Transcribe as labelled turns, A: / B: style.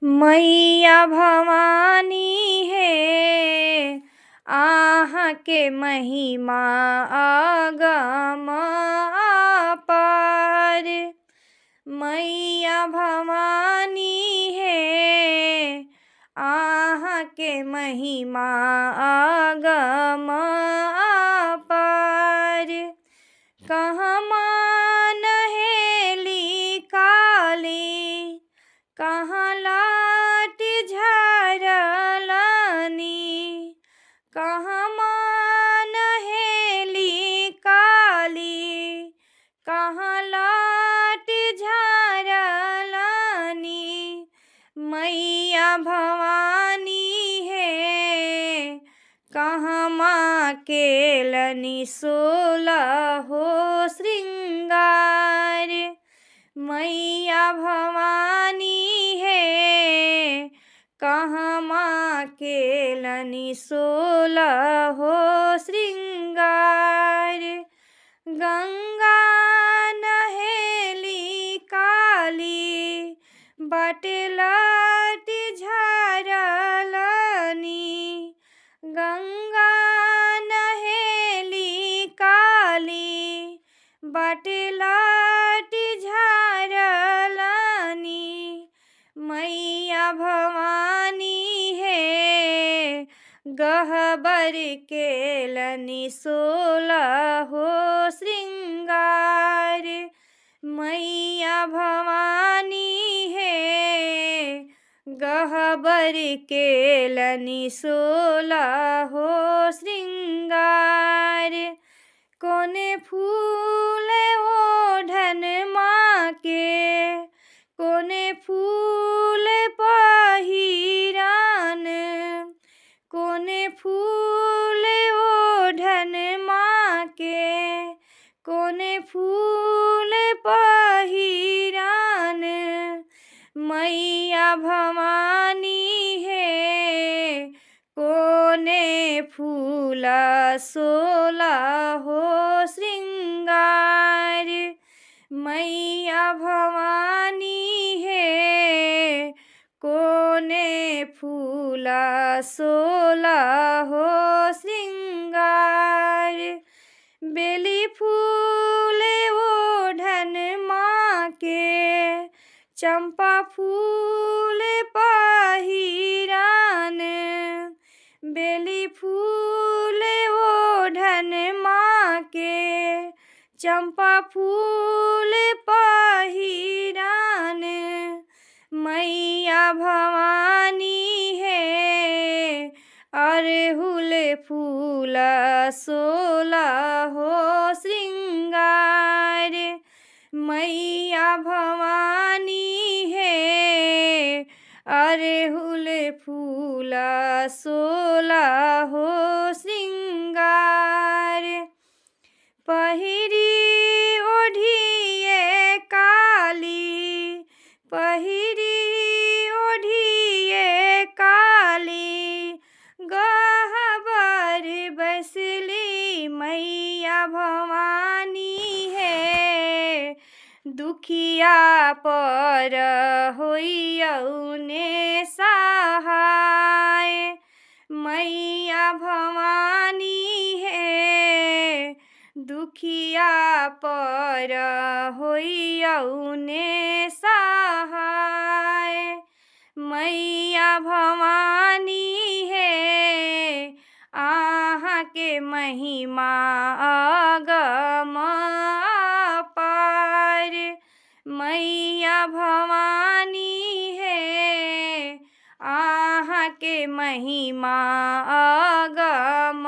A: मैया भवानी है, आहाँ के महिमा अगम अपार। मैया भवानी है, आहाँ के महिमा अगम अपार। कहमा नहेली काली, कहाँ लाट झरलनी। कहमा नहेली काली, कहाँ लाट झरलनी। मैया भवानी है, कहमा केलनी सोलहो श्रृंगार। मैया भवानी है, कहमा केलनी सोलहो श्रृंगार। गंगा नहेली काली, बटलट झरलनी। गंगा नहेली काली, बटलट झरलनी। मैया भवानी है, गहबर केलनी सोलहो श्रृंगार। मैया भवानी है, गहबर केलनी सोलहो श्रृंगार। कोने फूल ओढ़न माँ के, कोने फूल पहिरान। कोने फूल ओढ़न माँ के, कोने फूल पहिरान। मैया भवानी है, कोने फूल सोलहो श्रृंगार। मैया भवानी है, कोने फूल सोलहो श्रृंगार। बेली फूल ओढ़न माँ के, चंपा फूल पहिरान। बेली फूल ओढ़न माँ के, चंपा फूल पहिरान। मैया भवानी है, अड़हुल फूल सोलहो श्रृंगार। मैया भवानी है, अड़हुल फूल सोलहो श्रृंगार। पहिरी ओढ़िए काली, पहिरी ओढ़िए काली, गहबर बसली। मैया भवानी है, दुखिया पर होइयौने सहाय। मैया भवानी है, दुखिया पर होइयौने सहाय। मैया भवानी है, आहाँ के महिमा अगम अपार। मैया भवानी है, आहाँ के महिमा अगम